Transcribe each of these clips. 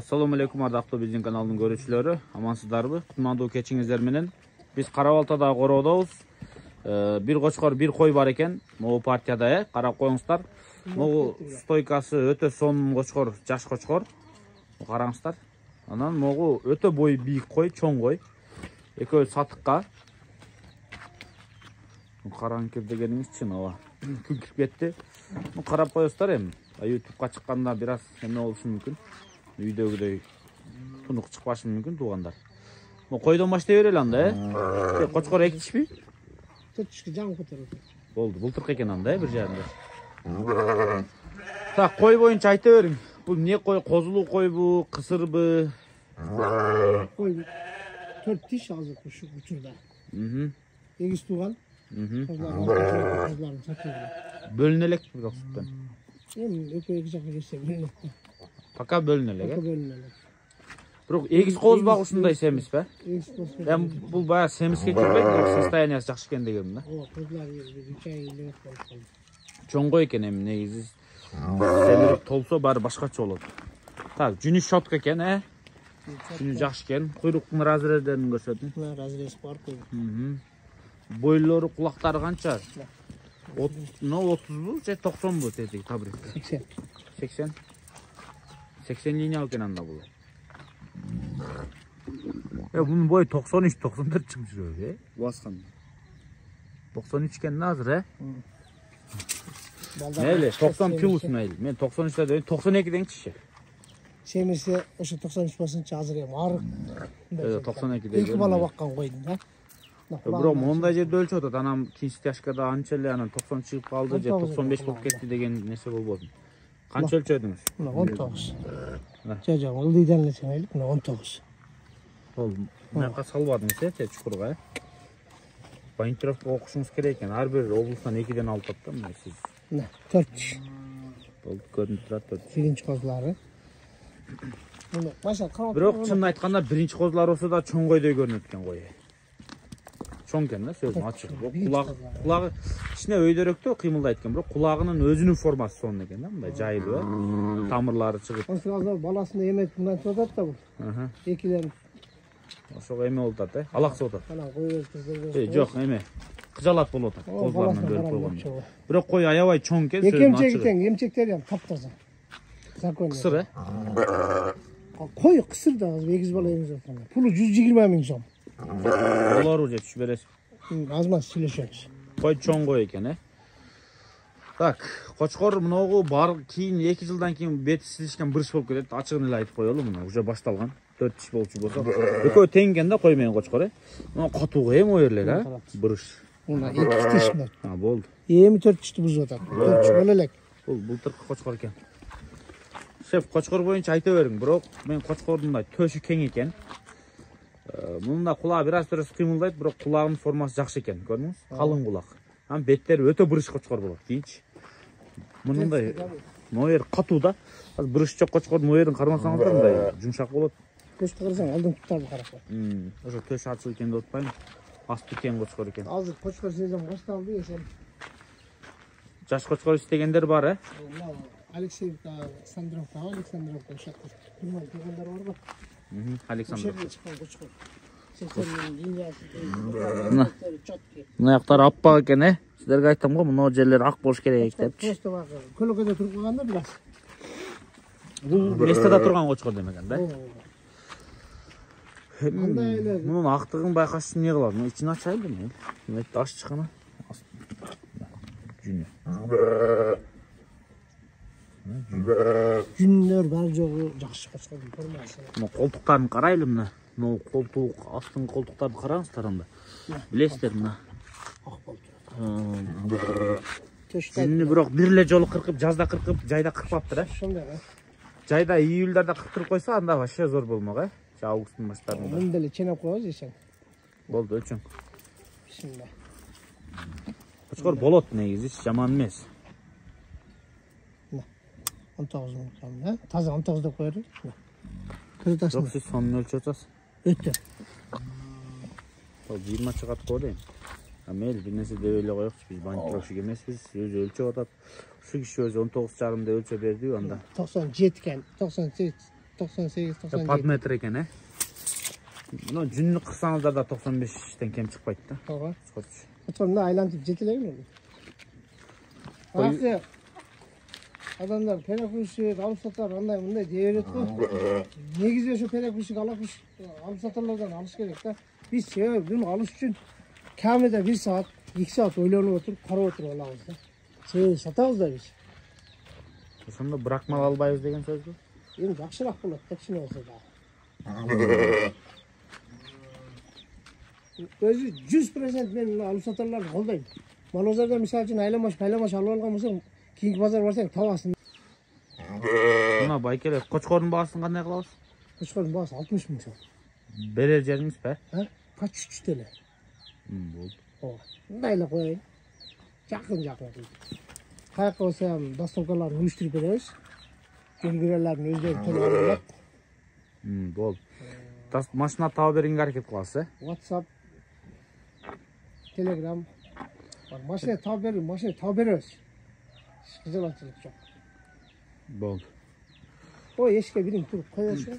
Assalamu alaikum ардактуу биздин каналдын көрүүчүлөрү, амансыздарбы? Кутмандуу кечиңиздер менен. Биз Кара-Балтадагы короодобуз. Бир кочкор, бир кой бар экен. Могу партияда, карап коюңуздар. Могу стойкасы өтө сонун кочкор, жаш кочкор. Караңыздар. Анан могу өтө бой бийик кой, чоң кой. Экөө сатыкка. Караң кир дегениңизчи, ооба. Күн кирип кетти. Карап коесуздар эми. YouTube'га чыкканда бир аз эме болушу мүмкүн. Үйдөгүдөй тунук чыкпашы мүмкүн туугандар. Койдон баштай берели анда, Кочкор экичпи? 4 жаңы көтөрөт. Болду, бултырк экен анда, бир жарымда. Так, кой боюнча айта бериң. Бул не кой, козулуу койбу, кысырбы? Кой 4 тиш азыр ушу учурда. Эгиз тууган. Козларын сатып. Бөлүнө элекпи бирок суттан? Эми экөө эки жакка кетсе бөлүнөт. Пока бөлүнө элек, бөлүнөт. Бирок эгиз коз багушундай семиз бе? Эгиз коз. Эми бул бая семизге кирбейт, бирок состояниясы жакшы экен дегенмин да. Ооба, козлар 3 ай элек болду. Чоң кой экен эми негизи. Семирип толсо баары башкача болот. Так, жүнү шотка экен, Жүнү жакшы экен. Куйруктун разрездерин көрсөтүң. Разрез бар. Бойлору, кулактары канча? 30бу же 90бу тети табрик? 80. 80. 80 линия экен анда бул. Bunun boyu 93-94 çıkmış öyle. Баскан. 93 iken hazır Neyle? 90 plus neyle? Men 93'te değil, 92'den çişe. Semisi oşu 93 basınca hazır ya. Ağrı. 92'de. İlk bala bakkan koydun da. Bro, monda jerde ölçüyordu. Anam kinçti yaşkada ançeli anan 90 çıkıp kaldı. 95 bolup ketти деген nesi bolbodun. Kança ölçüyordunuz? 19. Caca, ıldıydan ne seneylik? 19. Ol, meyaka salbadыңыз, çukurga. Bayıntırovka okuşunuz kerek eken. Har bir oblustan 2'den alıp attım mı siz? Ne? 4. Oldu, görünüp turat 4. Birinci kozları. Bирок чынын айтканда биринчи козулар болсо да чоң койдой көрүнөт экен кой. Чоң экен да, сөзүм ачык. Кулагы кичине өйдөрөктө кыймылдайт экен, бирок кулагынын өзүнүн формасы сонун экен да, мындай жайылып, тамырлары чыгып. Ошол баласында эметип мындан чыгат да бул. Экиден. Ошого эме болуп атат, алаксы болуп атат. Анан кой өлтүрүп. Жок, эме. Кыжалат болуп атат, козуларынан бөлүп койгондо. Бирок кой аябай чоң экен, сөзүм ачык. Эмчектери ham таптаза. Закон. Кысыр, Koy kısır da эгиз бала эмес аткан. Пулу 120 000 сом. Олору же түшүп бересиз. Азман сүйлөшөбүз. Кой чоң кой экен, Так, кочкор мыногу бар кийин 2 жылдан кийин бети силишкен бырыш болуп кетет. Ачыгын эле айтып коелу, мына уже башталган. 4 тиш болчу болсо. Экөө тең экен да кой менен кочкор, Мына катууга эми ой элек, Бырыш. Мына 2 тиш бар. Болду. Эми 4 тишти бузуп атат. 4 тиш боло элек. Бул былтыркы кочкор экен. Шеф, кочкор боюнча айта бериң, бирок мен кочкордун да төшү кең экен. Мунун да кулагы бир аз кыймылдайт, бирок кулагынын формасы жакшы экен, көрдүңүз? Калың кулак. Анан беттери өтө бырыш кочкор болот, дейинчи. Мындай моер катуу да. Азыр бырыш жок кочкордун моерин кармасаңыздар мындай жумшак болот. Көчкө карасаң алдын туттарды карап кой. Ошо төшү ачык экен деп атпаймынбы? Асты кең кочкор экен. Азыр кочкор сезон башталды эсен. Жаш кочкор истегендер бар, Алексеевка, Александровка шатты. Думаю, тугандар бар го. Александровка. Мына жактар аппак экен, Силерге айттым го, мына жерлер ак болуш керек депчи. Просто бак, көлөкөдө туруп калганда бир аз. Бул местеда турган кочкор демеген да? Мунун актыгын байкаш үчүн эмне кылат? Муну ичин ачайлы мен. Эметти аш чыккана. Жүнү. Жүндөр бар жогу жакшы кочкордун формасы. Мына колтуктарын карайлы мына. Мына колтук, астын колтуктарды караңыздар анда. Билесиздер мына. Ак болуп турат. Жүнү бирок бир эле жолу кыркып, жазда кыркып, жайда кыркпаптыр, Ошондой, Жайда июльдарда кырктырып койсо, анда вообще зор болмок, Августтун баштарында. Мында эле ченеп коебуз эсен. Болду, өлчөң. Бисмилла. Кочкор болот негизи, жаман эмес. 19 сом, Таза 19 деп коербиз. Кыртасың. Жок, сиз сонун өлчөп атасыз. Өтө. Ал 20 чыгат го дейм. Мейли бир нерсе деп эле коёкчу, биз банкировщик эмеспиз, өзү өлчөп атат. Ушу киши өзү 19,5 деп өлчөп берди анда. 97 экен, 98 98, 97. Pat metr eкен, he? Bunu cünlük kırsanızda da 95'ten kem çıkmaydı da. Ага. Çıkartış. Sonra aylantıp жетелеген onu. Artık adamlar penakuşu alıp satar, anday bunday diyebilir ki. Negizde şu penakuşu alıp satarlardan alış gerek de. Biz bunu alış için kamide 1 saat, 2 saat oylanıp oturup, kara oturup alağız da. Satağız da biz. Sonunda bırakmalı albayız degen söz bu. Endi жақсырақ болады, тәкшін olsa da. Өзі 100% мен алып сатарларды қолдаймын. Малбазарда мысалы үшін айламаш алып алған болсаң, кейінгі базар барсаң табасың. Мына байкеле Қошқордың бағасын қандай қылабыз? Қошқордың бағасы 60 мың сом. Берер жеріңіз бе? По чуть-чуть эле. Болды. Мындай қояйын. Жақын. Қаяққа болса доставкаларын үйлестіріп береміз. Келгірелерін өздері төлеп алады. Болды. Машина таба бергенге әрекет қыласыз, WhatsApp, Telegram. Машина таба береміз. Қызылатшылық жоқ. Болды. Ой, ешке бірін тұрып қояшы.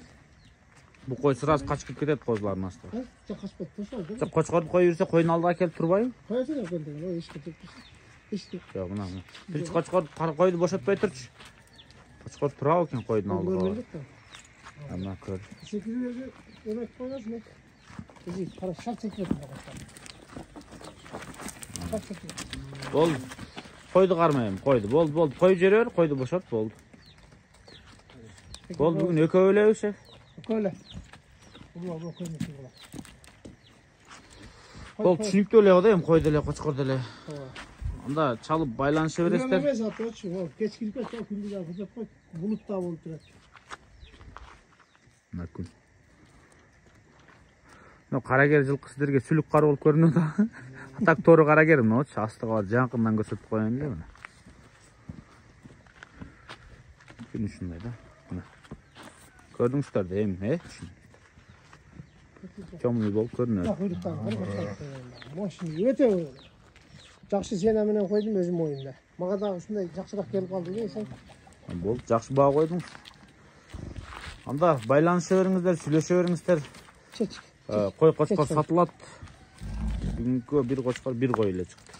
Бұл қой сразу қашып кетеді қозылардың астына. Жоқ, қашпайды, тұрса. Қошқорды қой жүрсе қойын алдыға келіп тұрбай? Қоясын өкендеген, ой, ешке тұрып тұрса. Ешке. Жоқ, мына. Бірінші Қошқорды қойды бошатпай тұршы. Қошқорды тұрау екен қойдың алдыға. Мына көр. Секірерге өмек қойасың, ек. Ezi, қара шарт секіретін қошқар. Шарт секіретін. Болды. Қойды қармайым, қойды. Болды. Қой жүрер, қойды бошат, болды. Болды, бүгін өкі өлеу, шеф. Өкі өле. Бұл көймесін бұла. Болды, түсінікті өлеу да, қойды өле, Қошқорды өле. Анда чалып байланышы бересіздер. Емес аты өтші, кеш кіріп өтті, күнді да бұзап қой, бұлытта болып тұрады. Күн. Қарагер жылқы сіздерге сүлік қары болып көрінеді. Атак торы қарагер, астыға бар, жаңқыннан көрсетіп қойын де. Күн үшіндай да. Көрдіңіздер де, Темный болып көрінеді. Өте жақсы сенімінен қойдым өзім ойымда. Маға да ұшындай жақсырақ келіп қалды дейсің. Болды, жақсы баға қойдыңыз. Анда байланышы беріңіздер, сүйлеше беріңіздер. Қой Қошқор сатылады. Бүгінгі бір Қошқор бір қой еле шықты.